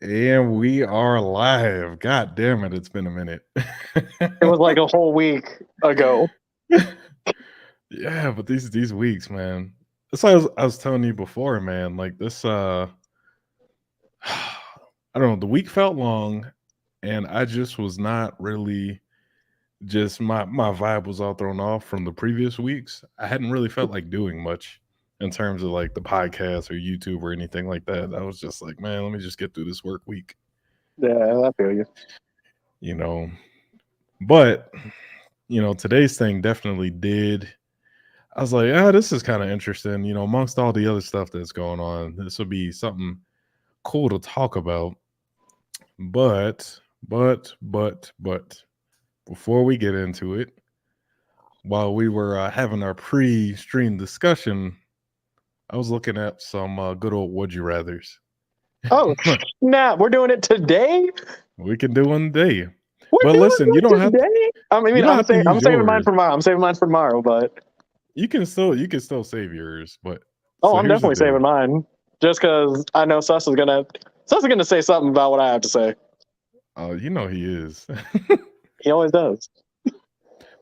And we are live. God damn it, it's been a minute. It was like a whole week ago. Yeah, but these weeks, man. That's what I was telling you before, man. Like this I don't know, the week felt long and I just was not really just my vibe was all thrown off from the previous weeks. I hadn't really felt like doing much in terms of like the podcast or YouTube or anything like that. I was just like, man, let me just get through this work week, Yeah, I feel you. you know. But today's thing definitely did. I was like, this is kind of interesting. Amongst all the other stuff that's going on, this will be something cool to talk about. But, before we get into it, while we were having our pre-stream discussion, I was looking at some good old would you rather's. Oh, snap. We're doing it today? We can do one day. We're But doing listen, it you don't have to. today? I mean, You don't have to I'm use saving mine yours. for tomorrow. I'm saving mine for tomorrow, but You can still save yours. But oh, so I'm here's the definitely deal. saving mine. Just because I know Sus is gonna say something about what I have to say. You know he is. He always does.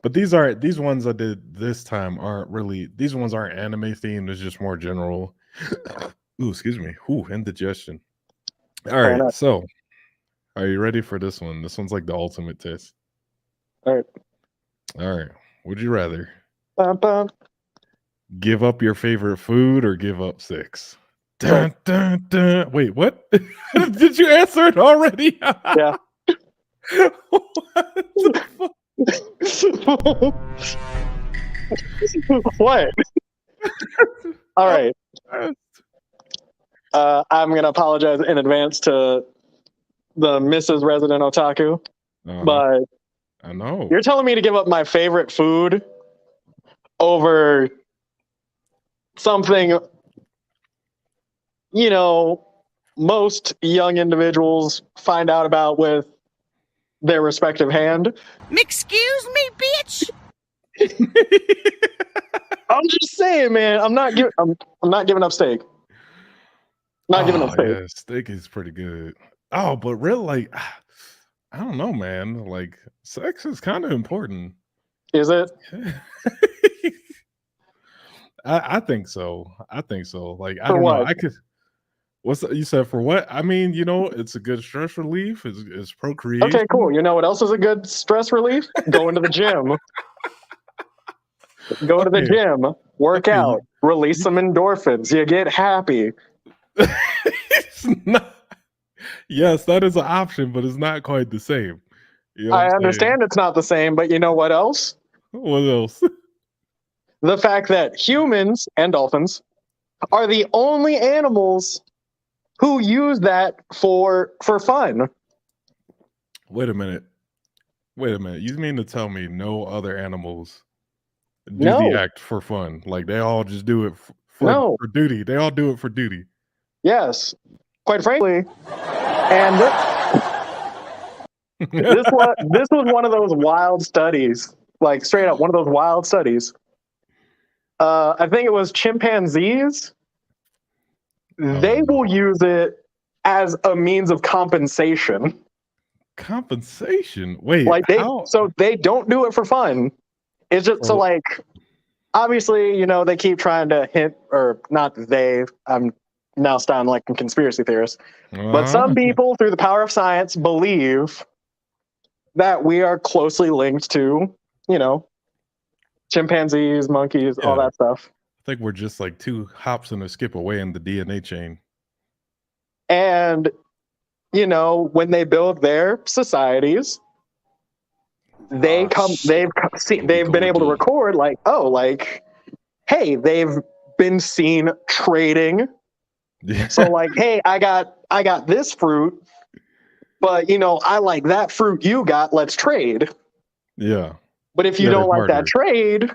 But these ones I did this time aren't really, these ones aren't anime themed. It's just more general. Ooh, excuse me. Ooh, indigestion. All Fair right, enough. so are you ready for this one? This one's like the ultimate test. All right. All right. Would you rather Bum, bum. give up your favorite food or give up sex? Sex. Dun, dun, dun. Wait, what? Did you answer it already? Yeah. What the fuck? What? All right. I'm going to apologize in advance to the Mrs. Resident Otaku, but I know. you're telling me to give up my favorite food over something, most young individuals find out about with their respective hand. Excuse me, bitch. I'm just saying, man. I'm not giving up steak. Not giving up steak. Yeah, steak is pretty good. Oh, but really, like, I don't know, man. Like, sex is kind of important. Is it? I think so. I think so. Like, I For don't know. what? I could. You said for what? I mean, it's a good stress relief. It's procreation. Okay, cool. You know what else is a good stress relief? Going to the gym. Go to the gym, work out, release some endorphins. You get happy. It's not, yes, that is an option, but it's not quite the same. You know I what I'm understand saying? it's not the same, but you know what else? What else? The fact that humans and dolphins are the only animals who use that for fun. Wait a minute. You mean to tell me no other animals do No. the act for fun? Like they all just do it for duty. They all do it for duty. Yes, quite frankly, and this was one of those wild studies, like straight up one of those wild studies. I think it was chimpanzees. They will use it as a means of compensation. Compensation? Wait, like how? So they don't do it for fun. It's just so like, obviously, they keep trying to hint, or not they. I'm now sounding like a conspiracy theorist, but some people, through the power of science, believe that we are closely linked to, chimpanzees, monkeys, all that stuff. I think we're just like 2 hops and a skip away in the DNA chain. And, when they build their societies, they've been able to record hey, they've been seen trading. Yeah. So like, hey, I got this fruit, but I like that fruit you got. Let's trade. Yeah. But if you don't like that trade,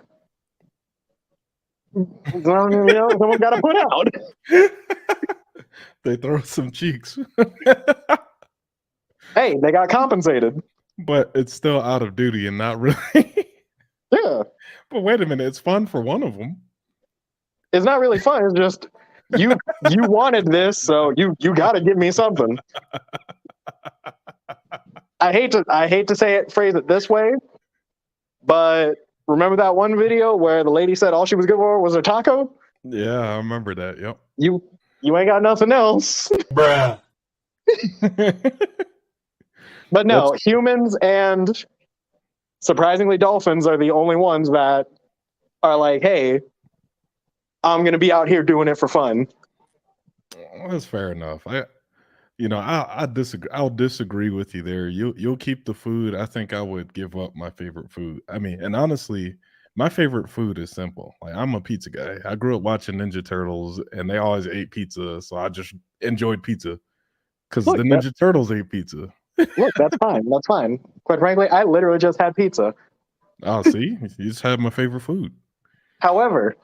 someone got to put out. They throw some cheeks. Hey, they got compensated. But it's still out of duty and not really. Yeah. But wait a minute, it's fun for one of them. It's not really fun. It's just you wanted this, so you got to give me something. I hate to phrase it this way, but remember that one video where the lady said all she was good for was a taco? Yeah, I remember that. Yep. You ain't got nothing else. Bruh. But no, humans and surprisingly dolphins are the only ones that are like, hey, I'm going to be out here doing it for fun. Well, that's fair enough. I disagree. I'll disagree with you there. You'll keep the food. I think I would give up my favorite food. I mean, and honestly, my favorite food is simple. Like, I'm a pizza guy. I grew up watching Ninja Turtles, and they always ate pizza, so I just enjoyed pizza because the Ninja Turtles ate pizza. Look, that's fine. That's fine. Quite frankly, I literally just had pizza. Oh, see, you just had my favorite food. However,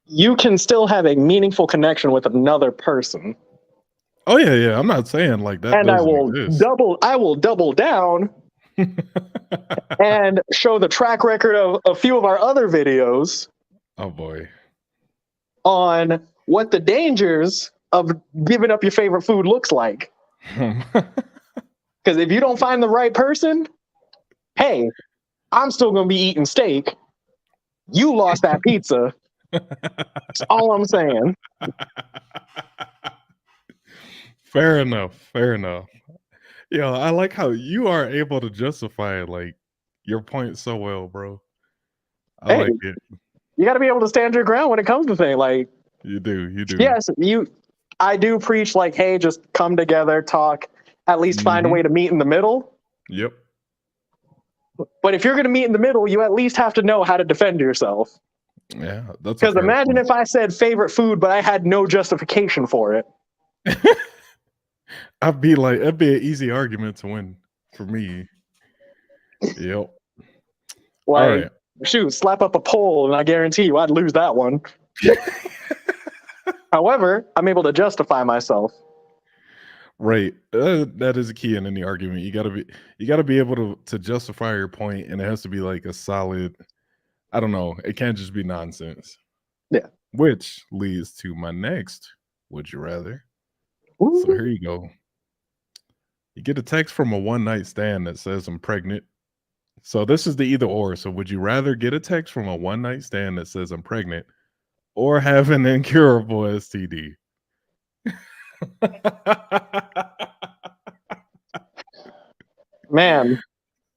you can still have a meaningful connection with another person. Oh yeah. I'm not saying like that. And I will double down and show the track record of a few of our other videos. Oh boy. On what the dangers of giving up your favorite food looks like. Because if you don't find the right person, hey, I'm still going to be eating steak. You lost that pizza. That's all I'm saying. Fair enough. Yeah, I like how you are able to justify like your point so well, bro. I like it. You got to be able to stand your ground when it comes to things. Like you do. Yes, I do preach like, hey, just come together, talk, at least find a way to meet in the middle. Yep. But if you're going to meet in the middle, you at least have to know how to defend yourself. Yeah, that's because imagine if I said favorite food, but I had no justification for it. I'd be like, that'd be an easy argument to win for me. Yep. Like, all right. Shoot, slap up a poll, and I guarantee you, I'd lose that one. However, I'm able to justify myself. Right, that is a key in any argument. You gotta be able to justify your point, and it has to be like a solid. I don't know. It can't just be nonsense. Yeah. Which leads to my next. Would you rather? Ooh. So here you go. You get a text from a one-night stand that says I'm pregnant. So this is the either or. So would you rather get a text from a one-night stand that says I'm pregnant, or have an incurable STD? Man,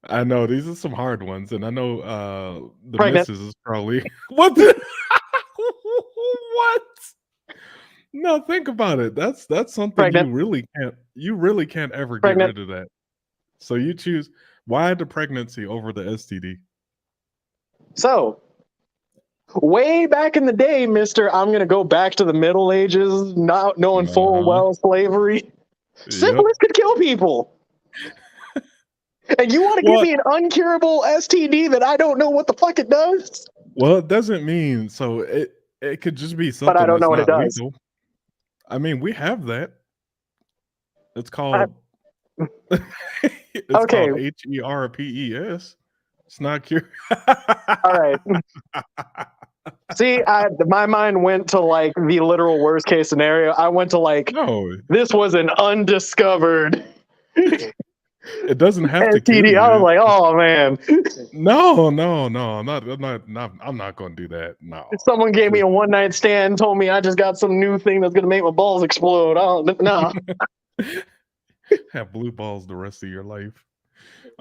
I know these are some hard ones, and I know the pregnant. missus is probably what the what? No, think about it. That's something pregnant. you really can't ever pregnant. get rid of that. So you choose why the pregnancy over the STD? So way back in the day, Mr. I'm gonna go back to the Middle Ages, not knowing full well slavery. Syphilis could kill people. And you want to give me an uncurable STD that I don't know what the fuck it does? Well, it doesn't mean so it could just be something. But I don't know what it does. Legal. I mean, we have that. It's called it's called HERPES. It's not cure. All right. See, my mind went to like the literal worst case scenario. I went to like, this was an undiscovered. It doesn't have to kill you. I was like, oh man. No, I'm not going to do that. No. If someone gave me a one night stand, told me I just got some new thing that's going to make my balls explode. No. Have blue balls the rest of your life.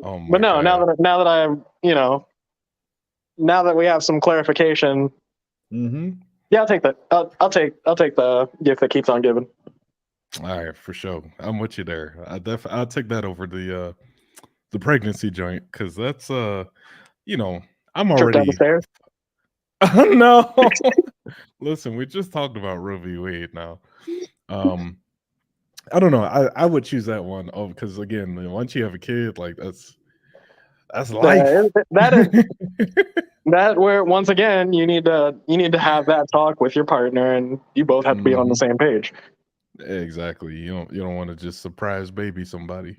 But no, God. now that I'm, now that we have some clarification, yeah, I'll take that. I'll take the gift that keeps on giving. All right, for sure. I'm with you there. I'll take that over the pregnancy joint because that's I'm already trip down the stairs. No. Listen, we just talked about Roe v. Wade now. I don't know. I would choose that one. Oh, because again, once you have a kid, like that's life. That is that where once again you need to have that talk with your partner, and you both have to be on the same page. Exactly. You don't want to just surprise baby somebody.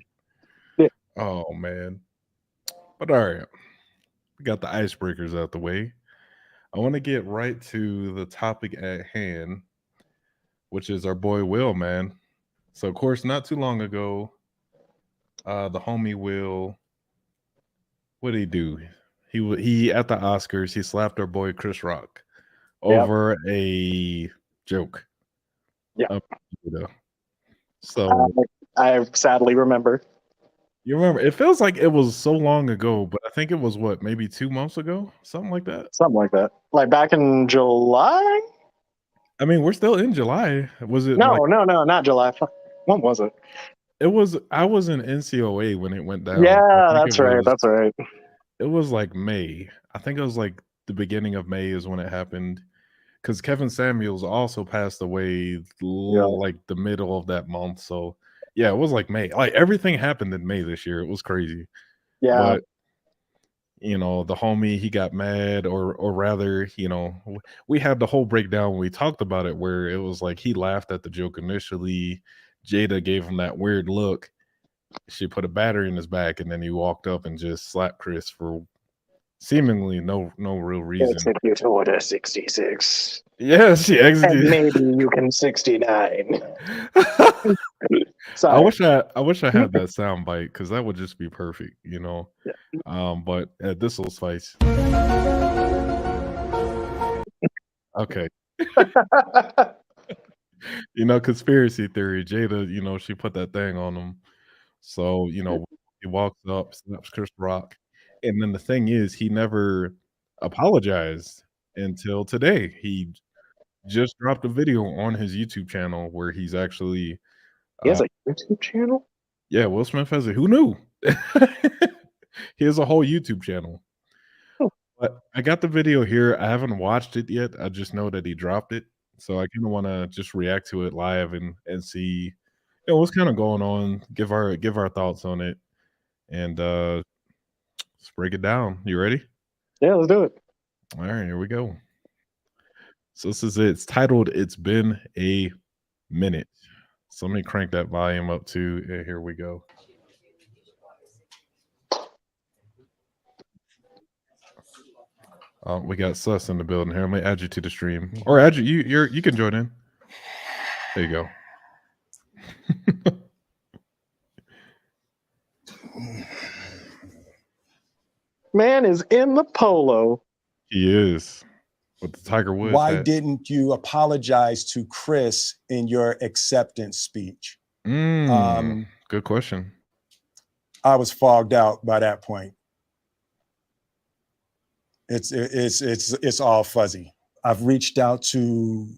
Yeah. Oh man. But all right. we got the icebreakers out the way. I want to get right to the topic at hand, which is our boy Will, man. So, of course, not too long ago, the homie Will, what did he do? He at the Oscars, he slapped our boy Chris Rock Yep. over a joke. Yeah. So I sadly remember. you remember? It feels like it was so long ago, but I think it was what, maybe 2 months ago, something like that. Something like that. Like back in July? I mean, we're still in July. Was it No, like no, not July. When was it? it was? I was in NCOA when it went down. I Yeah, think that's right. That's right. it was like May. I think it was like the beginning of May is when it happened. Because Kevin Samuels also passed away Yeah. like the middle of that month. So yeah, it was like May. Like everything happened in May this year. It was crazy. Yeah. But the homie, he got mad, or rather, we had the whole breakdown when we talked about it, where it was like he laughed at the joke initially. Jada gave him that weird look. She put a battery in his back, and then he walked up and just slapped Chris for seemingly no real reason. Execute order 66. Yeah, she And exited. maybe you can 69. I Sorry. wish I had that sound bite, because that would just be perfect, Yeah. But this will suffice. Okay. Conspiracy theory. Jada, she put that thing on him. So, he walks up, slaps Chris Rock. And then the thing is, he never apologized until today. He just dropped a video on his YouTube channel where he's actually, He has a YouTube channel? yeah, Will Smith has it. Who knew? He has a whole YouTube channel. Oh. But I got the video here. I haven't watched it yet. I just know that he dropped it. So I kind of want to just react to it live and see what's kind of going on, give our thoughts on it, and let's break it down. You ready? Yeah, let's do it. All right, here we go. So this is it. It's titled "It's Been a Minute." So let me crank that volume up too. And here we go. We got Sus in the building here. Let me add you to the stream, or add you can join in. There you go. Man is in the polo. He is with the Tiger Woods. Why hat. didn't you apologize to Chris in your acceptance speech? Good question. I was fogged out by that point. It's all fuzzy. I've reached out to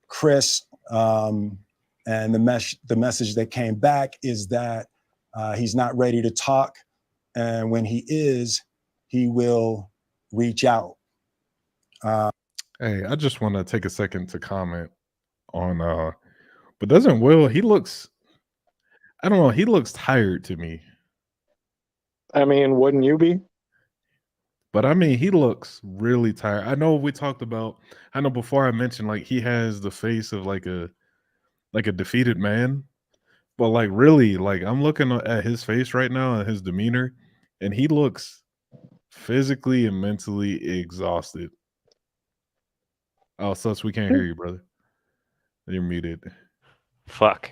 Chris, and the message that came back is that he's not ready to talk, and when he is, he will reach out. Hey, I just want to take a second to comment on but doesn't Will, he looks, I don't know, he looks tired to me. I mean, wouldn't you be? But I mean, he looks really tired. I know before I mentioned, like, he has the face of like a defeated man, but like really, like, I'm looking at his face right now and his demeanor, and he looks physically and mentally exhausted. Oh, Sus, we can't hear you, brother. You're muted. Fuck.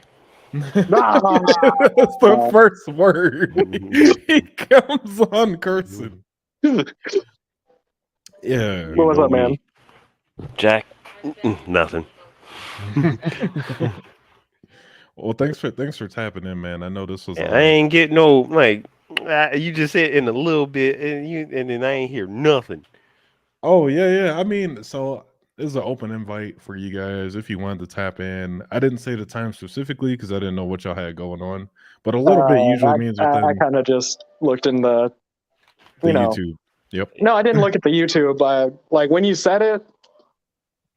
That's the first word. He comes on cursing. Yeah. What was up, man? Jack, nothing. Well, thanks for tapping in, man. I know this was. I ain't get no, like, you just said in a little bit, and then I ain't hear nothing. Oh yeah. I mean, so this is an open invite for you guys if you wanted to tap in. I didn't say the time specifically because I didn't know what y'all had going on, but a little bit usually means within I kind of just looked in the YouTube. Yep. No, I didn't look at the YouTube. Like when you said it,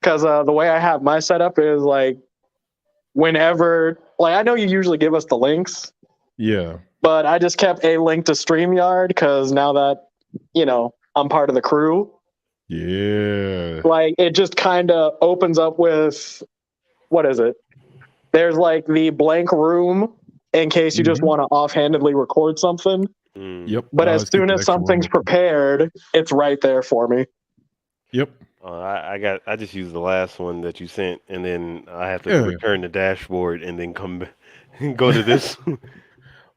because the way I have my setup is like whenever, like I know you usually give us the links. Yeah. But I just kept a link to StreamYard because now that I'm part of the crew. Yeah. Like it just kind of opens up with, what is it? There's like the blank room in case you just want to offhandedly record something. Yep. But I as always keep soon the as extra room something's open. prepared, it's right there for me. Yep. I just used the last one that you sent, and then I have to Yeah. return the dashboard and then go to this.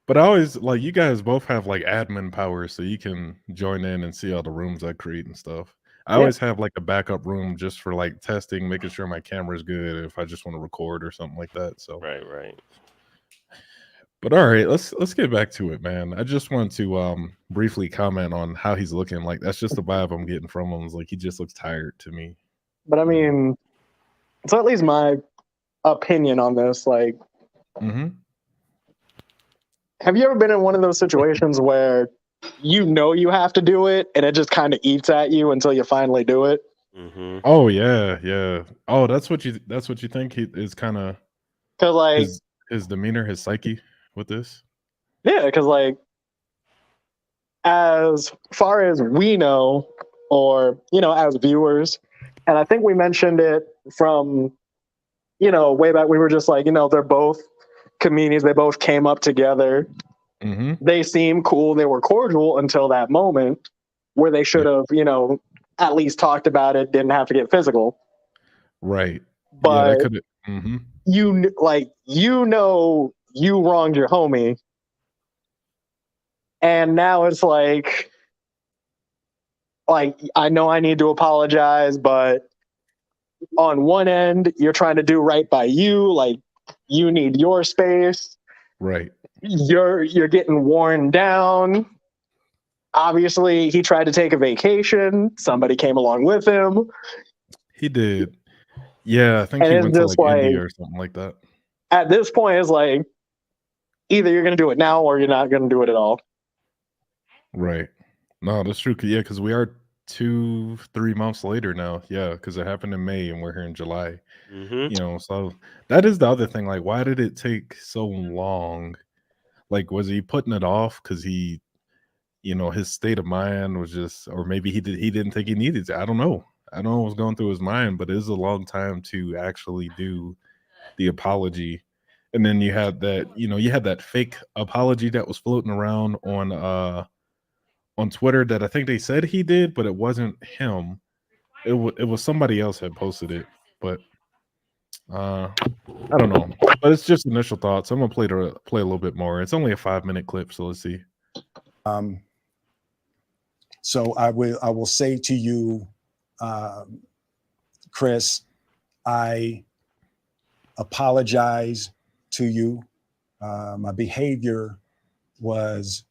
But I always like you guys both have like admin powers, so you can join in and see all the rooms I create and stuff. I Yeah. always have like a backup room just for like testing, making sure my camera's good if I just want to record or something like that. So Right. but all right, let's get back to it, man. I just want to briefly comment on how he's looking. Like that's just the vibe I'm getting from him. Is like he just looks tired to me. But I mean, it's at least my opinion on this. Like, Mm-hmm. have you ever been in one of those situations where you know you have to do it and it just kind of eats at you until you finally do it? Mm-hmm. Oh yeah. Oh, that's what you think he is kind of Because like, his demeanor, his psyche with this. yeah, because like, as far as we know, or as viewers, and I think we mentioned it from way back. We were just like, they're both comedians. They both came up together. Mm-hmm. They seemed cool. They were cordial until that moment where they should have, at least talked about it. Didn't have to get physical. Right. But yeah, that could have. Mm-hmm. you wronged your homie, and now it's like I know I need to apologize, but on one end you're trying to do right by you, like you need your space. Right. You're getting worn down. Obviously, he tried to take a vacation. Somebody came along with him. He did. Yeah, I think And he it's went to just like like, India or something like that. at this point, it's like, either you're going to do it now or you're not going to do it at all. Right. No, that's true. Yeah, because we are 2-3 months later now. Yeah, because it happened in May and we're here in July. Mm-hmm. So that is the other thing. Like, why did it take so long? Like, was he putting it off because he, his state of mind was just, or maybe he didn't think he needed to. I don't know. I don't know what was going through his mind, but it is a long time to actually do the apology. And then you had that fake apology that was floating around on Twitter that I think they said he did, but it wasn't him. It was somebody else had posted it, but I don't know. But it's just initial thoughts. I'm gonna play a little bit more. It's only a 5-minute clip, so let's see. So I will say to you, Chris, I apologize to you. My behavior was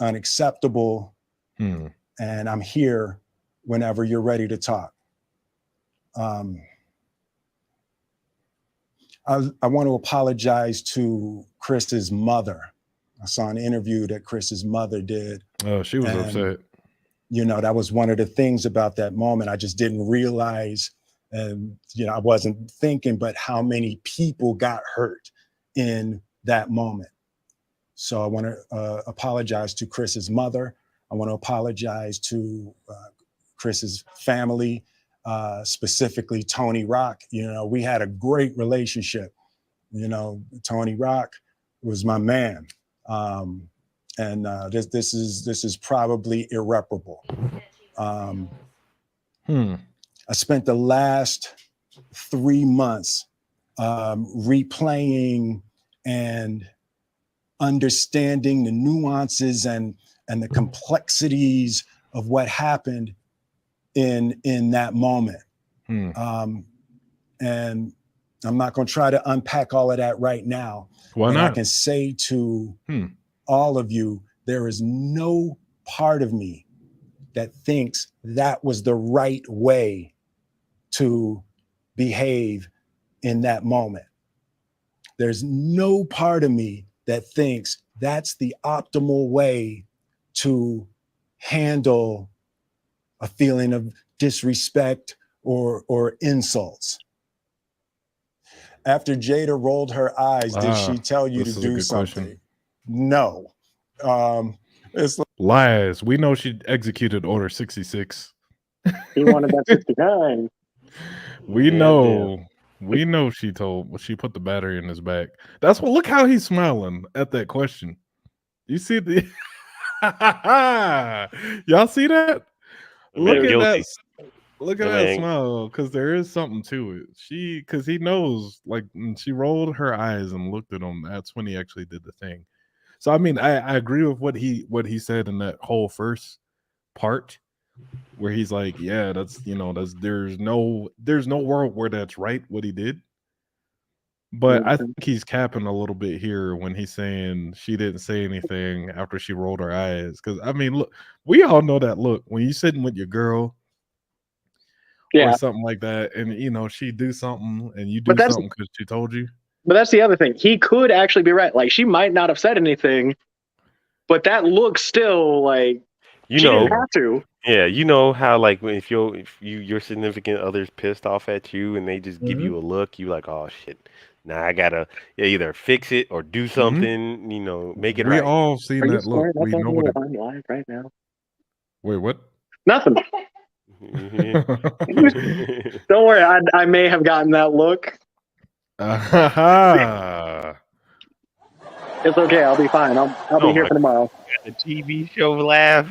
unacceptable, and I'm here whenever you're ready to talk. I want to apologize to Chris's mother. I saw an interview that Chris's mother did. Oh, she was upset. That was one of the things about that moment. I just didn't realize, I wasn't thinking, but how many people got hurt in that moment. So I want to apologize to Chris's mother. I want to apologize to Chris's family, specifically Tony Rock. We had a great relationship. Tony Rock was my man. And this is probably irreparable. I spent the last 3 months replaying and understanding the nuances and the complexities of what happened in that moment. And I'm not going to try to unpack all of that right now. Why but not? I can say to all of you, there is no part of me that thinks that was the right way to behave in that moment. There's no part of me that thinks that's the optimal way to handle a feeling of disrespect or insults. After Jada rolled her eyes, did she tell you to do something? Question. No. It's like, lies. We know she executed Order 66. He wanted that 69. We know she put the battery in his back. That's what. Look how he's smiling at that question. You see the Y'all see that? Look Man, at that. guilty. Look at Yeah, that man. smile, because there is something to it. Because he knows, like, when she rolled her eyes and looked at him, that's when he actually did the thing. So, I mean, I agree with what he said in that whole first part, where he's like, yeah, that's there's no world where that's right what he did. But I think he's capping a little bit here when he's saying she didn't say anything after she rolled her eyes. Because I mean, look, we all know that look when you sitting with your girl or Yeah, something like that, and she do something and you but do something because she told you. that's the other thing. He could actually be right. Like she might not have said anything, but that looks still like You she didn't know, have to. yeah, how like if your significant other's pissed off at you and they just give you a look, you like, oh shit. Now I gotta either fix it or do something, make it We right. all seen Are you that look. swearing up We at know me what it. that I'm live right now? Wait, what? Nothing. Don't worry. I may have gotten that look. Ah. It's okay. I'll be fine. I'll be Oh here my for tomorrow. The TV show laugh.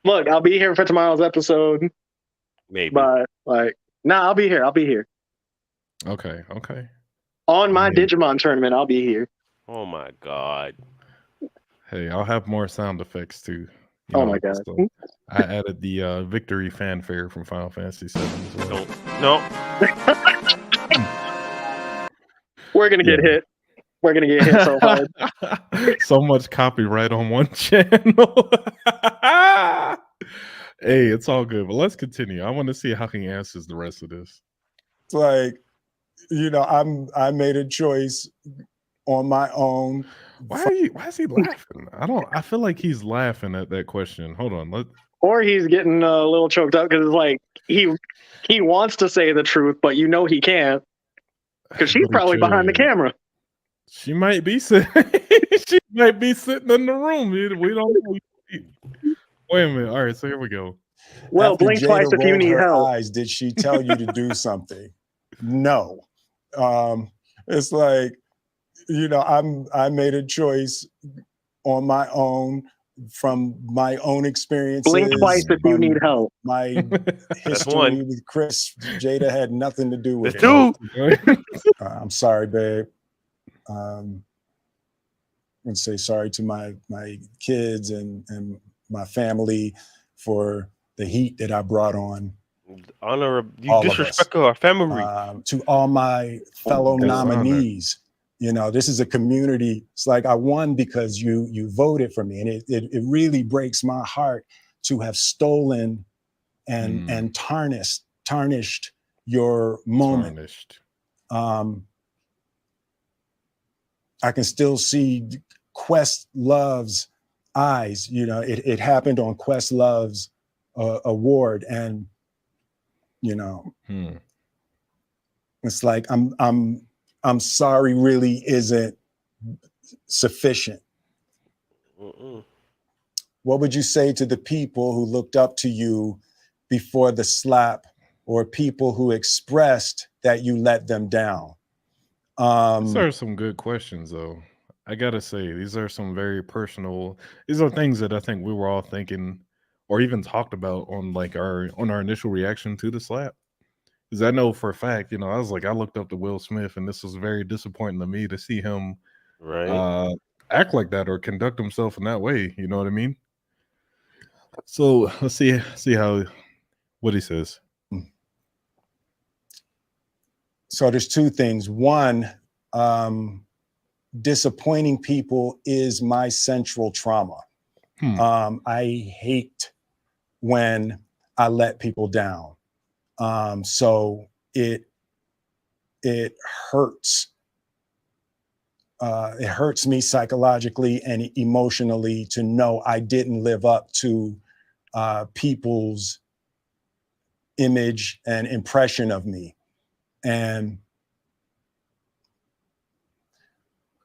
Look, I'll be here for tomorrow's episode. Maybe. But I'll be here. I'll be here. Okay. On my mean- Digimon tournament, I'll be here. Oh my god. Hey, I'll have more sound effects too. Oh my god. So I added the victory fanfare from Final Fantasy VII as well. No. We're gonna get hit. We're gonna get hit so hard. So much copyright on one channel. Hey, it's all good, but let's continue. I want to see how he answers the rest of this. It's like, I made a choice on my own. Why is he laughing? I feel like he's laughing at that question. Hold on. Or he's getting a little choked up because it's like he wants to say the truth, but he can't because she's probably behind the camera. She might be sitting. She might be sitting in the room. We don't know. Wait a minute. All right, so here we go. Well, After blink Jada twice if you rolled need her help. eyes, did she tell you to do something? No. It's like, I made a choice on my own from my own experiences. Blink twice if you need help. My history with Chris, Jada had nothing to do with That's it. two. I'm sorry, babe. I'm gonna say sorry to my kids and my family for the heat that I brought on. Honor, you all disrespect our family. To all my fellow nominees. This is a community. It's like I won because you voted for me, and it really breaks my heart to have stolen and tarnished your moment. I can still see Questlove's eyes. It happened on Questlove's award, and it's like I'm sorry really isn't sufficient. What would you say to the people who looked up to you before the slap, or people who expressed that you let them down? These are some good questions, though. I gotta say, these are some very personal. These are things that I think we were all thinking, or even talked about on our initial reaction to the slap. Because I know for a fact, I was like, I looked up to Will Smith, and this was very disappointing to me to see him act like that or conduct himself in that way. You know what I mean? So let's see what he says. So there's two things. One, disappointing people is my central trauma. I hate when I let people down. So it hurts. It hurts me psychologically and emotionally to know I didn't live up to people's image and impression of me. And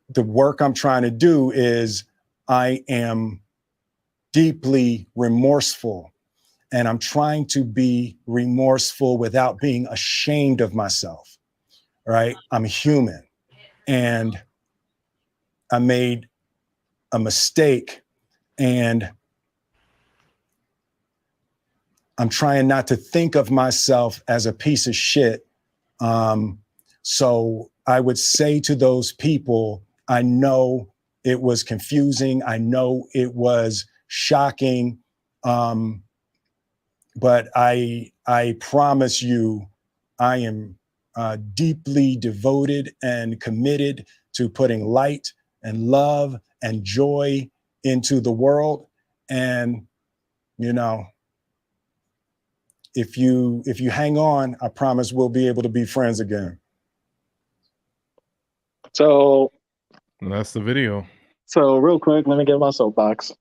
the work I'm trying to do is I am deeply remorseful, and I'm trying to be remorseful without being ashamed of myself, right? I'm human, and I made a mistake And I'm trying not to think of myself as a piece of shit. So I would say to those people, I know it was confusing. I know it was shocking. But I promise you, I am deeply devoted and committed to putting light and love and joy into the world. And, you know, if you hang on, I promise we'll be able to be friends again. So And that's the video. So real quick, let me get my soapbox.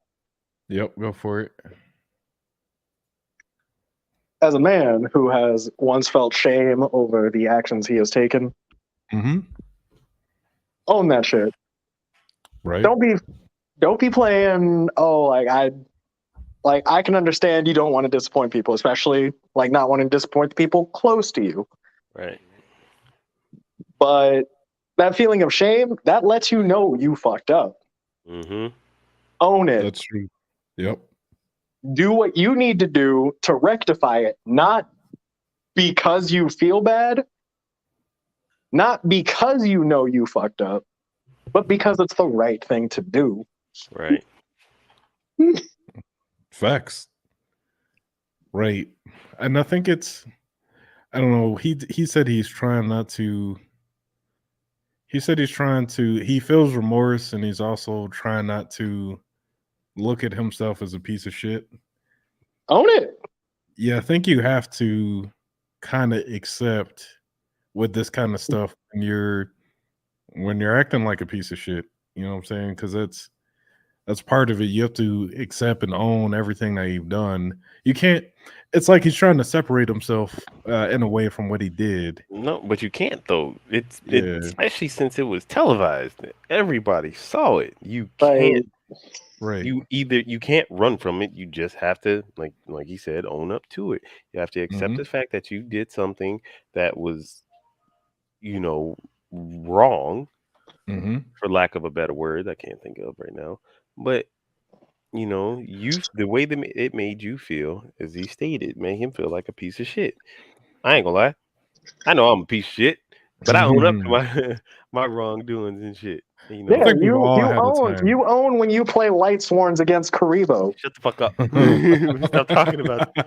Yep, go for it. As a man who has once felt shame over the actions he has taken, own that shit. Right. Don't be playing, I can understand you don't want to disappoint people, especially like not wanting to disappoint the people close to you. Right. But that feeling of shame, that lets you know you fucked up. Own it. That's true. Yep. Do what you need to do to rectify it, not because you feel bad, not because you know you fucked up, but because it's the right thing to do. Right. Facts. Right. And I think it's, I don't know, he said he's trying not to, he said he's trying to, he feels remorse and he's also trying not to look at himself as a piece of shit. Own it. Yeah, I think you have to kind of accept with this kind of stuff when you're acting like a piece of shit. You know what I'm saying? Because that's part of it. You have to accept and own everything that you've done. You can't. It's like he's trying to separate himself in a way from what he did. No, but you can't though. It's Yeah. especially since it was televised. Everybody saw it. You Like, can't. Right. You can't run from it. You just have to, like he said, own up to it. You have to accept the fact that you did something that was, wrong, for lack of a better word. I can't think of right now. But the way that it made you feel, as he stated, made him feel like a piece of shit. I ain't gonna lie. I know I'm a piece of shit, but I own up to my my wrongdoings and shit. yeah, I think we've all had a time. you own when you play Light Sworns against Karibo. Shut the fuck up. Stop talking about it.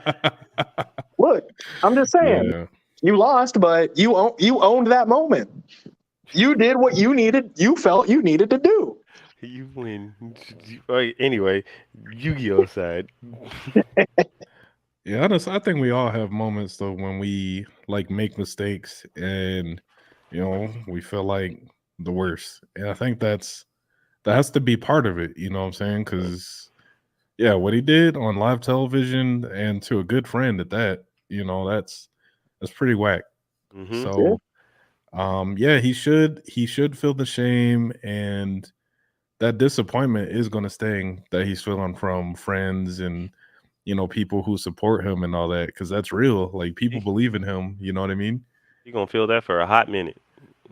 Look, I'm just saying, Yeah. you lost, but you owned that moment. You did what you felt you needed to do. You win. Anyway, Yu-Gi-Oh side. Yeah, honestly, I think we all have moments though when we like make mistakes and we feel like the worst. And I think that has to be part of it, you know what I'm saying? Because yeah, what he did on live television and to a good friend at that, that's pretty whack. So yeah, he should feel the shame, and that disappointment is gonna sting that he's feeling from friends and people who support him and all that, because that's real. Like, people believe in him, you know what I mean? You're gonna feel that for a hot minute.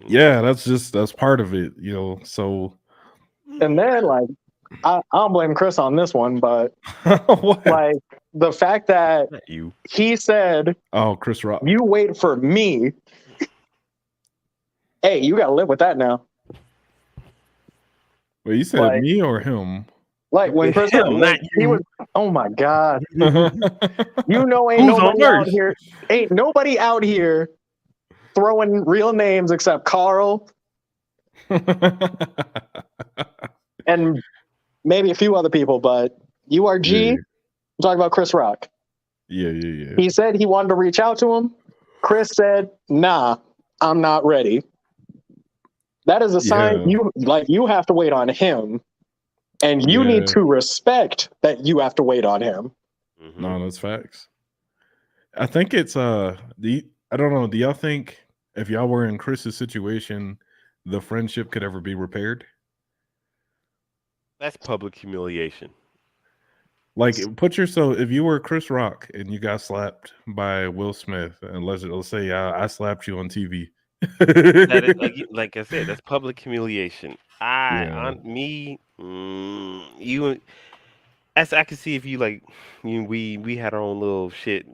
Yeah, that's part of it, so. And then, like, I don't blame Chris on this one, but like the fact that he said, "Oh, Chris Rock, you wait for me." Hey, you gotta live with that now. Wait, you said like, me or him? Like when Chris he was, oh my god. Ain't nobody out here throwing real names except Carl and maybe a few other people, but URG, yeah. I'm talking about Chris Rock. Yeah. He said he wanted to reach out to him. Chris said, nah, I'm not ready. That is a sign you have to wait on him. And you need to respect that you have to wait on him. No, that's facts. I think it's I don't know. Do y'all think if y'all were in Chris's situation, the friendship could ever be repaired? That's public humiliation. Like, put yourself, if you were Chris Rock and you got slapped by Will Smith, and let's say I slapped you on TV. That is, like I said, that's public humiliation. You as I can see if you like, we had our own little shit,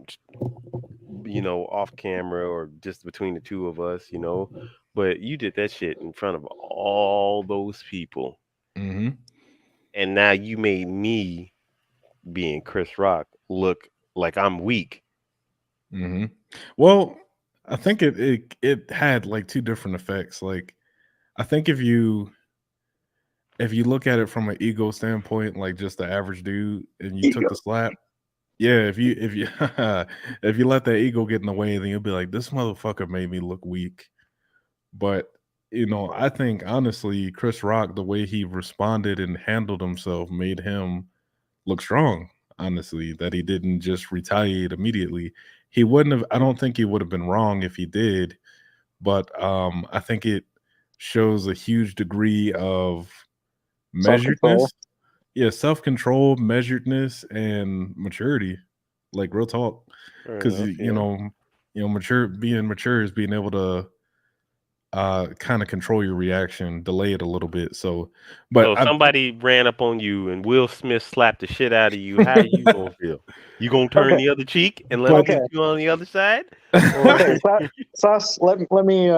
off camera or just between the two of us, but you did that shit in front of all those people, Mm-hmm. and now you made me, being Chris Rock, look like I'm weak. Mm-hmm. Well, I think it had like two different effects. Like, I think if you look at it from an ego standpoint, like just the average dude, and you took Ego. the slap, yeah. If you if you let that ego get in the way, then you'll be like, this motherfucker made me look weak. But I think honestly, Chris Rock, the way he responded and handled himself, made him look strong. Honestly, that he didn't just retaliate immediately. He wouldn't have. I don't think he would have been wrong if he did. But I think it shows a huge degree of Self-control. measuredness. Yeah, self-control, measuredness, and maturity. Like real talk, Fair because enough, yeah. being mature is being able to kind of control your reaction, delay it a little bit. So, but So if somebody ran up on you and Will Smith slapped the shit out of you, how you gonna feel? You gonna turn Okay. the other cheek and let him but Okay. hit you on the other side? Or Okay. Sauce, let me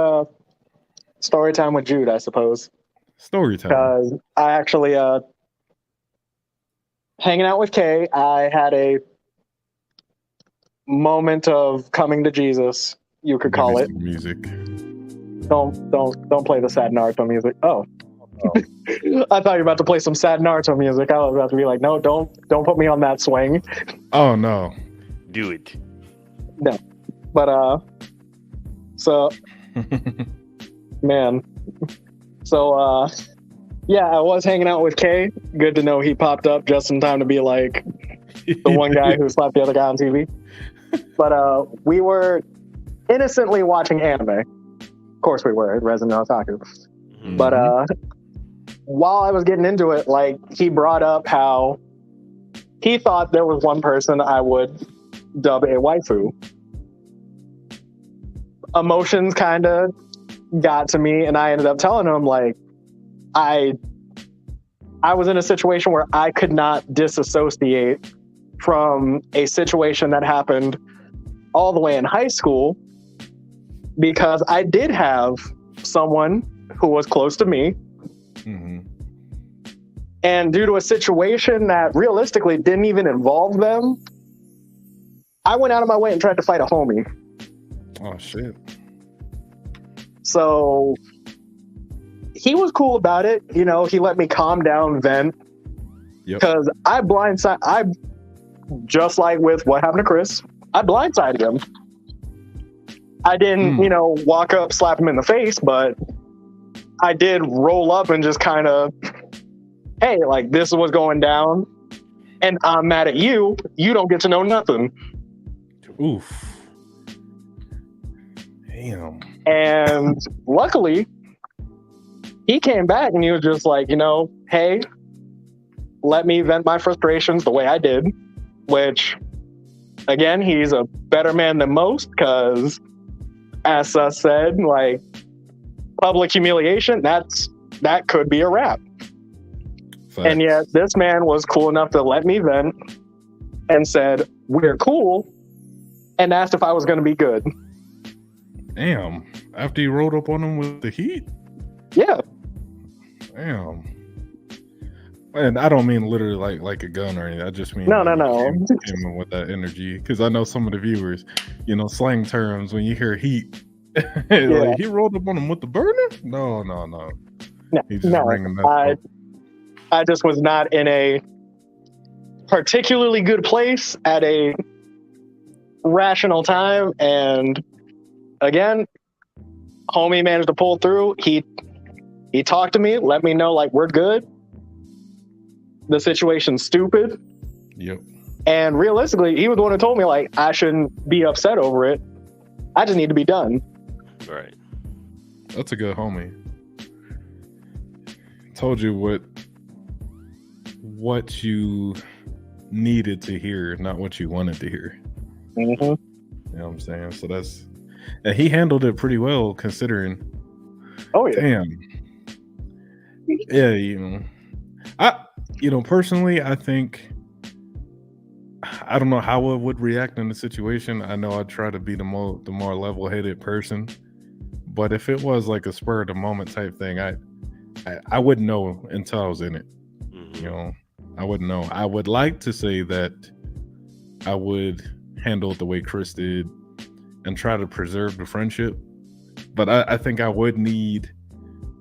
story time with Jude, I suppose, story time. because I actually hanging out with Kay, I had a moment of coming to Jesus, you could Give call you it. some music. Don't play the sad Naruto music. Oh. I thought you were about to play some sad Naruto music. I was about to be like, no, don't put me on that swing. Oh no. do it. But so man. So yeah, I was hanging out with Kay. Good to know he popped up just in time to be like the one guy who slapped the other guy on TV. But we were innocently watching anime. Of course we were, Resident Otaku. Mhm. But while I was getting into it, like he brought up how he thought there was one person I would dub a waifu. Emotions kind of got to me, and I ended up telling him like I was in a situation where I could not disassociate from a situation that happened all the way in high school, because I did have someone who was close to me, Mm-hmm. and due to a situation that realistically didn't even involve them, I went out of my way and tried to fight a homie. Oh shit. So he was cool about it. He let me calm down, vent. Yep. Because I just like with what happened to Chris, I blindsided him. I didn't, walk up, slap him in the face, but I did roll up and just kind of, hey, like this is what's going down, and I'm mad at you. You don't get to know nothing. Oof. Damn. And luckily, he came back and he was just like, hey, let me vent my frustrations the way I did, which, again, he's a better man than most, because, as Sus said, like, public humiliation, that could be a wrap. Facts. And yet, this man was cool enough to let me vent and said, we're cool, and asked if I was going to be good. Damn. After you rolled up on him with the heat? Yeah. Damn. And I don't mean literally like a gun or anything. I just mean No. came in with that energy. Because I know some of the viewers, slang terms, when you hear heat, like, he rolled up on him with the burner? No. He's just ringing that. I just was not in a particularly good place at a rational time, and again, homie managed to pull through. He talked to me, let me know like we're good. The situation's stupid. Yep. And realistically, he was the one who told me like I shouldn't be upset over it. I just need to be done. Right. That's a good homie. Told you what you needed to hear, not what you wanted to hear. Mm-hmm. You know what I'm saying? So and he handled it pretty well considering. Oh yeah. Damn. Yeah, personally, I think I don't know how I would react in the situation. I know I'd try to be the more level headed person, but if it was like a spur of the moment type thing, I wouldn't know until I was in it. Mhm. You know, I wouldn't know. I would like to say that I would handle it the way Chris did and try to preserve the friendship, but I think I would need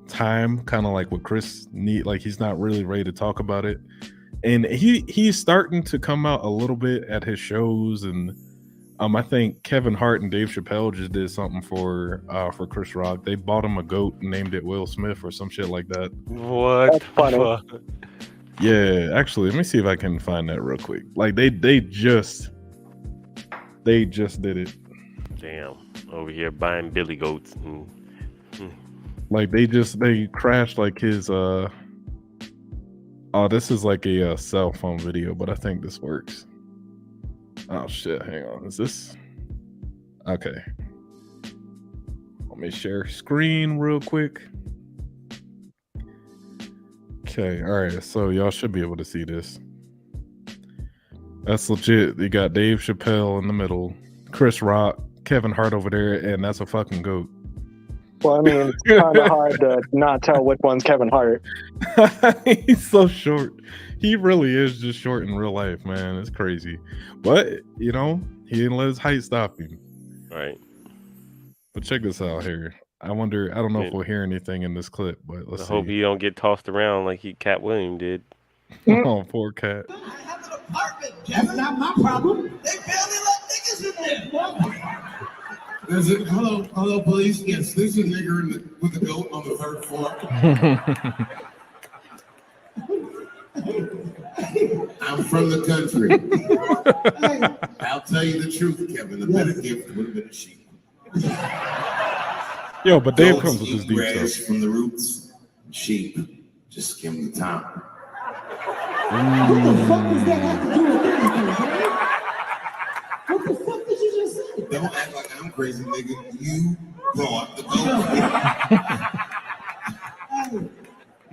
time, kind of like what Chris need. Like he's not really ready to talk about it, and he's starting to come out a little bit at his shows, and I think Kevin Hart and Dave Chappelle just did something for Chris Rock. They bought him a goat and named it Will Smith or some shit like that. What That's the funny. fuck? Yeah, actually, let me see if I can find that real quick. Like they just did it. Damn, over here buying billy goats. Like they crashed like his oh, this is like a cell phone video, but I think this works. Oh shit, hang on. Is this okay? Let me share screen real quick. Okay, all right. So y'all should be able to see this. That's legit. You got Dave Chappelle in the middle, Chris Rock, Kevin Hart over there, and that's a fucking goat. Well, I mean, it's kind of hard to not tell which one's Kevin Hart. He's so short. He really is just short in real life, man. It's crazy. But, you know, he didn't let his height stop him. Right. But check this out here. I wonder, I don't know if we'll hear anything in this clip, but let's I see. hope he don't get tossed around like Cat Williams did. Oh, poor Cat. I have an apartment. That's not my problem. They barely let niggas in there. Is it, hello, police. Yes, there's a nigger with a goat on the third floor. I'm from the country. I'll tell you the truth, Kevin. The better gift would have been a sheep. Yo, but Dave Goats comes with eat this deep grass stuff. from the roots. Sheep just skim the top. What the fuck does that have to do with anything, man? What the fuck did you just say? Don't act like I'm crazy, nigga. You brought the goat. Hey,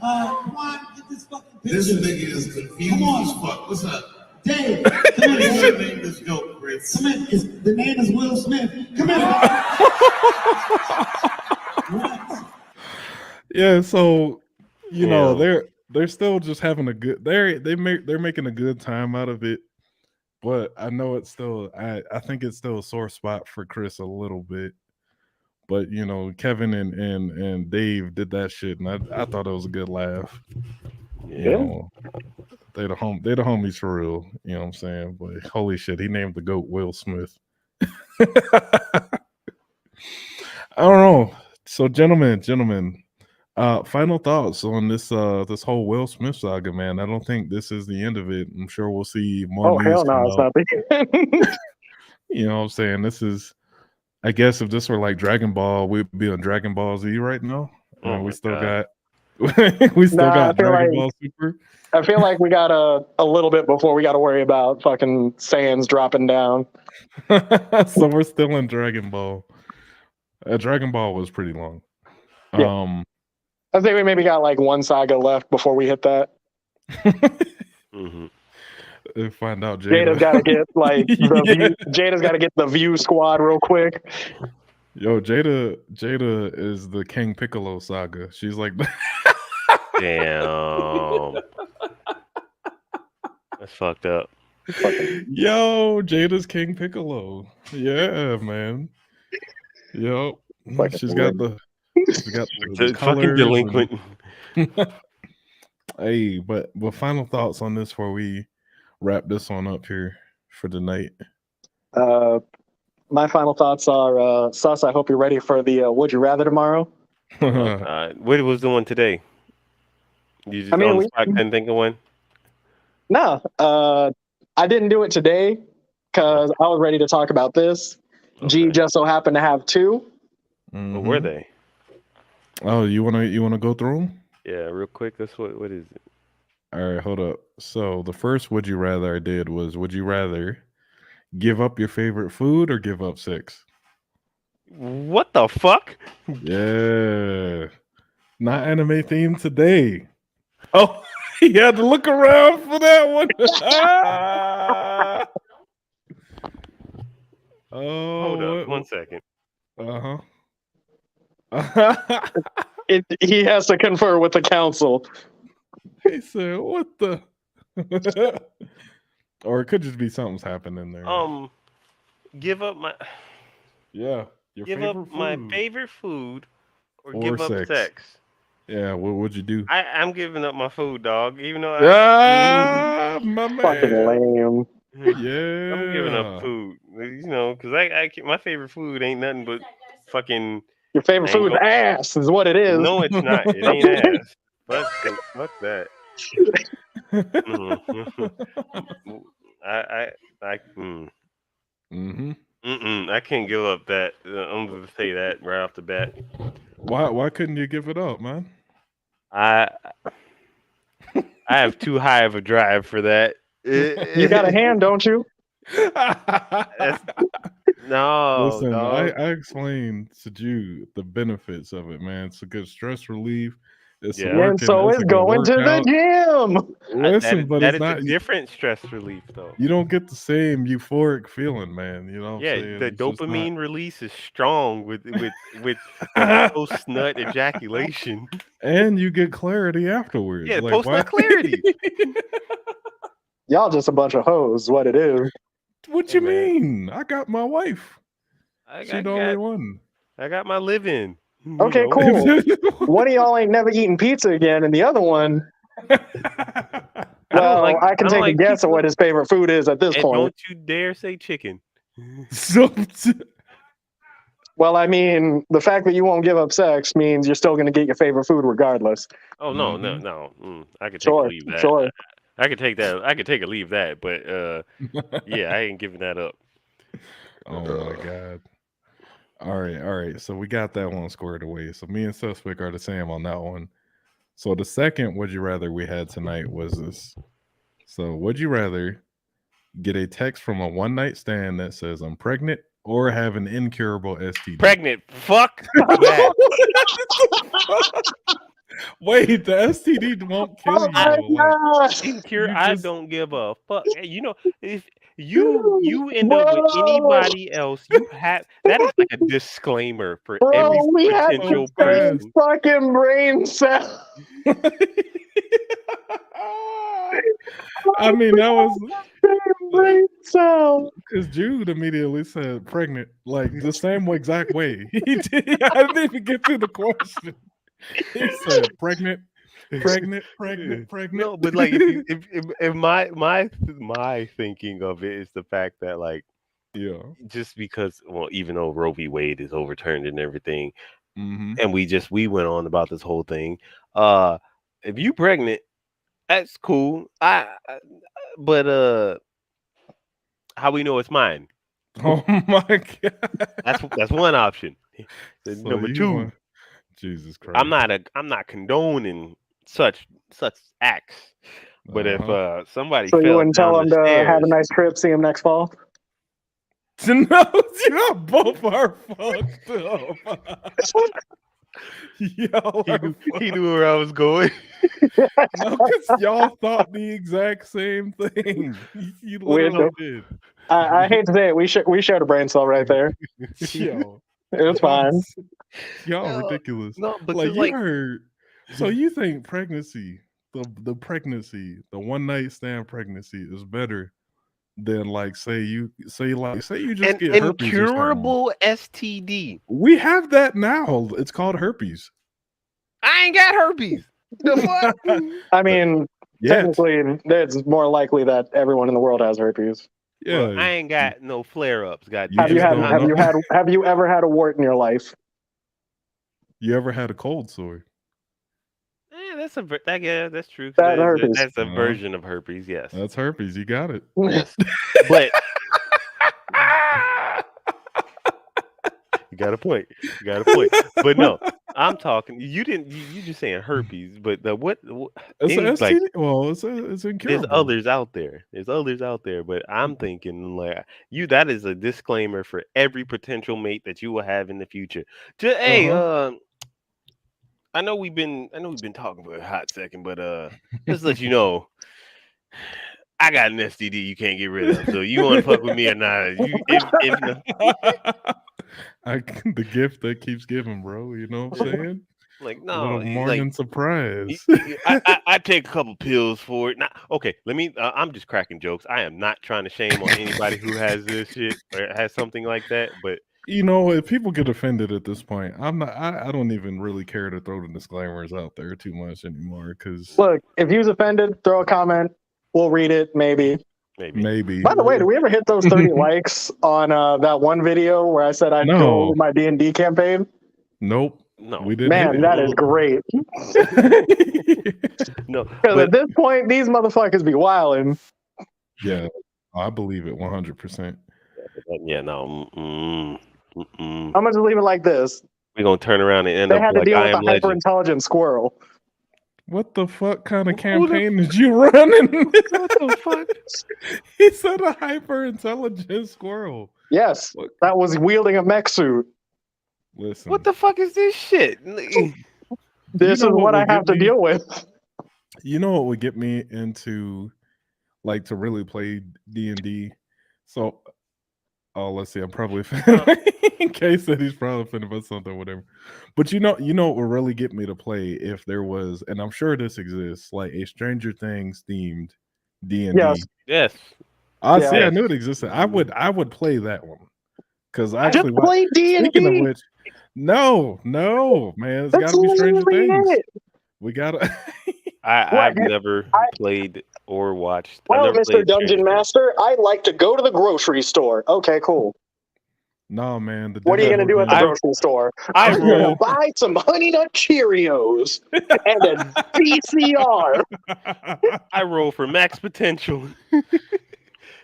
come on, get this fucking picture. This nigga is confused as fuck. What's up? Dave, come here. What's your name? This goat, Chris. Come in. The name is Will Smith. Come here. What? Yeah, so you know Yeah. they're still just having a good they're making a good time out of it, but I know it's still I think it's still a sore spot for Chris a little bit. But you know, Kevin and Dave did that shit, and I thought it was a good laugh. You Yeah. know, they the homies for real. You know what I'm saying? But holy shit, he named the goat Will Smith. I don't know. So gentlemen, final thoughts on this this whole Will Smith saga, man. I don't think this is the end of it. I'm sure we'll see more Oh, news hell come no, it's out. not the You know what I'm saying? This is, I guess if this were like Dragon Ball, we'd be on Dragon Ball Z right now. Oh we my still God. got we still Nah, got I feel Dragon like- Ball Super. I feel like we got a little bit before we got to worry about fucking Saiyans dropping down. So we're still in Dragon Ball. Dragon Ball was pretty long. Yeah. I think we maybe got like one saga left before we hit that. Mm-hmm. Find out Jada's got to get like Jada's got to get the View Squad real quick. Yo, Jada is the King Piccolo saga. She's like, Damn. That's fucked up. yo, Jada's King Piccolo. Yeah, man. Yo, she's got the Fucking colors delinquent. Hey, but final thoughts on this before we wrap this one up here for the night. My final thoughts are, Sus, I hope you're ready for the Would You Rather tomorrow. What was the one today? You just I mean, on the spot couldn't think of one? No, I didn't do it today because I was ready to talk about this. G just so happened to have two. What were they? Oh, you wanna go through them? Yeah, real quick. That's what is it? All right, hold up. So the first would you rather I did was, would you rather give up your favorite food or give up sex? What the fuck? Yeah, not anime themed today. Oh, you had to look around for that one. Hold up, Oh, 1 second. uh huh. He has to confer with the council. He said, "What the?" Or it could just be something's happening there. Give up my Yeah, your favorite food favorite food, or or give up sex. sex. Yeah, what would you do? I'm giving up my food, dog. Even though Ah, my Fucking man. lame. I'm giving up Yeah. food. You know, because my favorite food ain't nothing but fucking Your favorite food, mango. ass, is what it is. No, it's not. It ain't ass. Fuck that. Mhm. I Mm-hmm. I can't give up that. I'm gonna say that right off the bat. Why couldn't you give it up, man? I I have too high of a drive for that. You got a hand, don't you? That's no, Listen, I dog. explained to you the benefits of it, man. It's a good stress relief. It's Yeah, And so it's is a good going to the workout. gym. Listen, but that it's is a not. different stress relief, though. You don't get the same euphoric feeling, man. You know what I'm Yeah, saying? the It's just not. dopamine release is strong with the post nut ejaculation. And you get clarity afterwards. Yeah, Like post why? nut clarity. Y'all just a bunch of hoes, is what it is. What Hey you man, mean? I got my wife. She I the only got one. my live in. You Okay, know. cool. One of y'all ain't never eating pizza again, and the other one, well, I can I don't take a like guess pizza, at what his favorite food is at this and point. don't you dare say chicken. So, Well, I mean, the fact that you won't give up sex means you're still going to get your favorite food regardless. Oh no, no, mhm. no. I could take or Sure, leave that. sure. I could take that. I could take or leave that. But yeah, I ain't giving that up. Oh my god. All right. So we got that one squared away. So me and Suspect are the same on that one. So the second would you rather we had tonight was this. So would you rather get a text from a one night stand that says I'm pregnant or have an incurable STD? Pregnant. Fuck that. Wait, the STD won't kill Oh you my though. Like gosh, Insecure. you I just don't give a fuck. You know, if you end up with bro, anybody else, you have that is like a disclaimer for every bro, we had the so potential same fast. person. fucking brain cell. I mean, that was Same brain cell. because Jude immediately said pregnant, like the same exact way. He did. I didn't even get to the question. He said pregnant, pregnant, pregnant, pregnant. No, but like if my thinking of it is the fact that like Yeah. just because even though Roe v. Wade is overturned and everything, Mm-hmm. and we went on about this whole thing. If you pregnant, that's cool. But how we know it's mine? Oh my god. That's one option. So Number you two, want Jesus Christ. I'm not condoning such acts. But if Uh-huh. somebody So you fell wouldn't down tell the him to have a stairs, nice trip, see him next fall? No, you both are fucked up. Y'all are he fucked. knew where I was going. No, because y'all thought the exact same thing. You literally Weirdo. did. I hate to say it, we shared a brain cell right there. Yo, It's fine. y'all No, ridiculous. no, Like because you like heard. So you think pregnancy, the pregnancy, the one night stand pregnancy is better than like say you just an get herpes or something. incurable STD. We have that now. It's called herpes. I ain't got herpes. The fuck? I mean, Yet. technically, it's more likely that everyone in the world has herpes. Well, Yeah. I ain't got no flare ups. God You Have damn you just it. had don't know. have you ever had a wart in your life? You ever had a cold sore? That's yeah, that's true. 'Cause That's herpes. that's a Uh-huh. version of herpes. Yes, That's herpes. You got it. yes. But you got a point. You got a point. But no, I'm talking. You didn't. You just saying herpes. But It's a any like STD. Well, it's there's incurable. others out there. There's others out there. But I'm thinking like that is a disclaimer for every potential mate that you will have in the future. Just hey, Uh-huh. I know we've been talking for a hot second, but just to let you know, I got an STD you can't get rid of. So you want to fuck with me or not? If not, the gift that keeps giving, bro. You know what I'm saying? like A little no, morning like surprise. I take a couple pills for it. Now, okay, let me. I'm just cracking jokes. I am not trying to shame on anybody who has this shit or has something like that. But You know, if people get offended at this point, I'm not. I don't even really care to throw the disclaimers out there too much anymore. Because Look, if you was offended, throw a comment. We'll read it, maybe. maybe. By the way, do we ever hit those 30 likes on that one video where I said I'd go No. over my D&D campaign? Nope. no, We didn't. Man, that is great. no. Because But at this point, these motherfuckers be wilding. Yeah, I believe it 100%. yeah, no. I'm gonna just leave it like this. We're gonna turn around and end They up had to like deal I with a Am Legend. hyper intelligent squirrel. What the fuck kind of Who the- campaign did you run? What the fuck? He said a hyper intelligent squirrel. Yes, What? that was wielding a mech suit. Listen, What the fuck is this shit? This know is what what I would have get to me? deal with. you know what would get me into like to really play D&D? So, let's see. I'm probably in case that he's probably offended by something, whatever. But you know what would really get me to play if there was, and I'm sure this exists, like a Stranger Things themed D&D. Yes. Yes. I Yeah. see. I Yes. knew it existed. I would play that one because Just actually, play speaking of D&D. which, no, man, it's got That's to be Stranger literally Things. it. We gotta. I've never played or watched. I've Well, never Mr. played Dungeon Stranger Things. Master, I like to go to the grocery store. Okay, cool. No, man. What are you going to do at the grocery store? I I'm going to roll. buy some Honey Nut Cheerios and a VCR. I roll for max potential.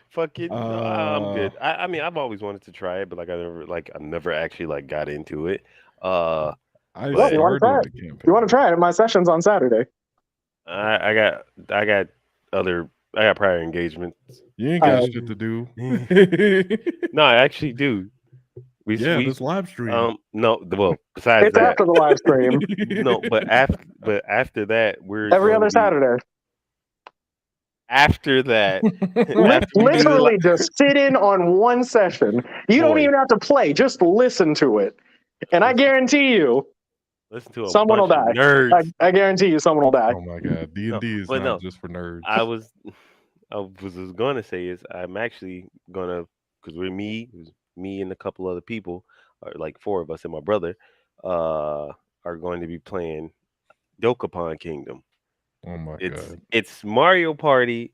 Fuck it. No, I'm good. Uh, I mean, I've always wanted to try it, but I never actually like got into it. But I Well, you want to try started it? the campaign. You want to try it at my sessions on Saturday? I got prior engagements. You ain't got shit to do. No, I actually do. This live stream. No, well, besides It's that, after the live stream. no, but after that, we're Every going other to be- Saturday. After that, after we do the Literally just sit in on one session. You don't Boy. even have to play. Just listen to it. And I guarantee you, listen to a someone will bunch die. of nerds. I guarantee you someone will die. Oh my god, D&D is but not no, just for nerds. I was going to say is I'm actually gonna, because we're me and a couple other people, or like 4 of us and my brother, are going to be playing Dokapon Kingdom. Oh my god. It's Mario Party.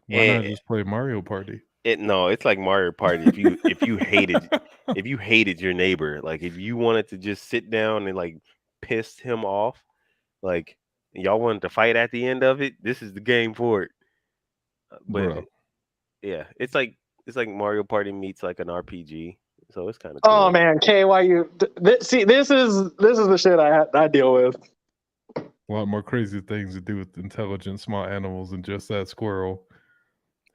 Why not just play Mario Party? It's like Mario Party if you hated your neighbor, like if you wanted to just sit down and like piss him off, like y'all wanted to fight at the end of it, this is the game for it. But Bro. yeah, it's like Mario Party meets like an RPG, so it's kind of cool. Oh man, Kay, why you see? This is the shit I deal with. A lot more crazy things to do with intelligent small animals than just that squirrel.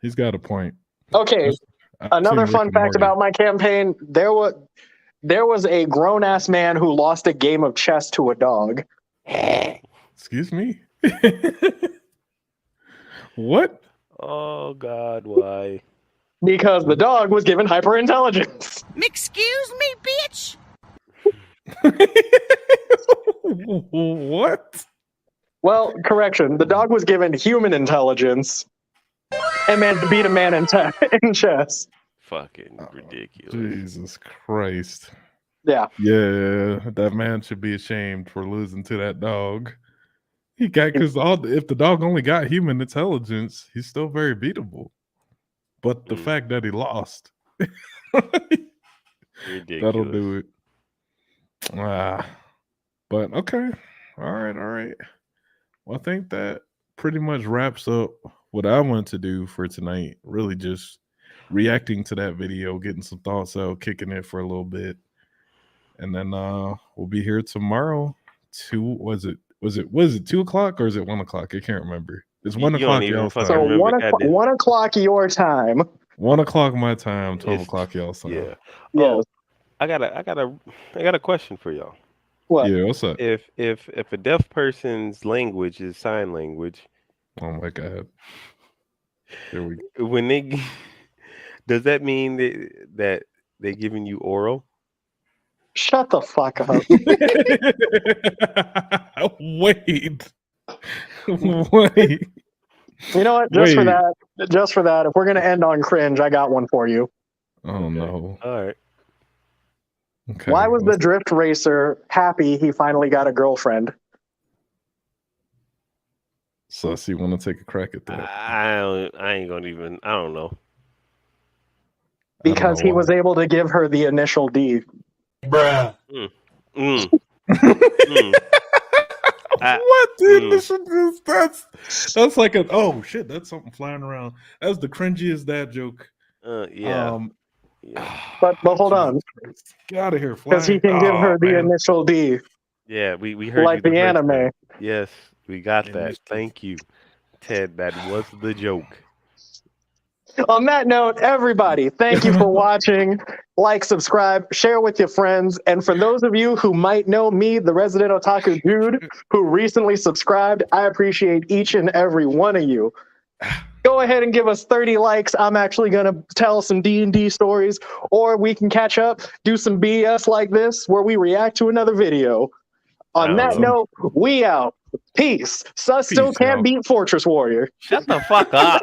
He's got a point. Okay, another fun fact about my campaign: there was a grown ass man who lost a game of chess to a dog. Excuse me. What? Oh God, why? Because the dog was given hyper intelligence. Excuse me, bitch. What? Well, correction. The dog was given human intelligence and managed to beat a man in chess. Fucking ridiculous. Jesus Christ. Yeah. Yeah, that man should be ashamed for losing to that dog. Because if the dog only got human intelligence, he's still very beatable. But the fact that he lost, Ridiculous. that'll do it. But okay. All right. Well, I think that pretty much wraps up what I want to do for tonight. Really just reacting to that video, getting some thoughts out, kicking it for a little bit. And then we'll be here tomorrow. Was it 2 o'clock or is it 1 o'clock? I can't remember. It's 1 o'clock y'all's time. So 1 o'clock your time. 1 o'clock my time, 12 o'clock y'all's time. Yeah. Yes. Oh, I got a question for y'all. What? Yeah, what's up? If a deaf person's language is sign language, Oh my god. There we go. When they does that mean that they're giving you oral? Shut the fuck up. Wait. Wait. You know what? Just for that, if we're gonna end on cringe, I got one for you. Oh no. All right. Okay. Why was the drift racer happy he finally got a girlfriend? Sus, you want to take a crack at that? I ain't gonna even. I don't know. Because he was able to give her the initial D. Bruh. What the initial D? That's like a oh shit, that's something flying around. That's the cringiest dad joke. Yeah. But hold on. Get out of here, because he can give her the initial D. Yeah, we heard like you the anime. time. Yes, we got that. Thank you, Ted. That was the joke. On that note, everybody, thank you for watching. Like, subscribe, share with your friends. And for those of you who might know me, the resident otaku dude, who recently subscribed, I appreciate each and every one of you. Go ahead and give us 30 likes. I'm actually going to tell some D&D stories, or we can catch up, do some BS like this, where we react to another video. On that note, we out. Peace. Sus still can't beat Fortress Warrior. Shut the fuck up.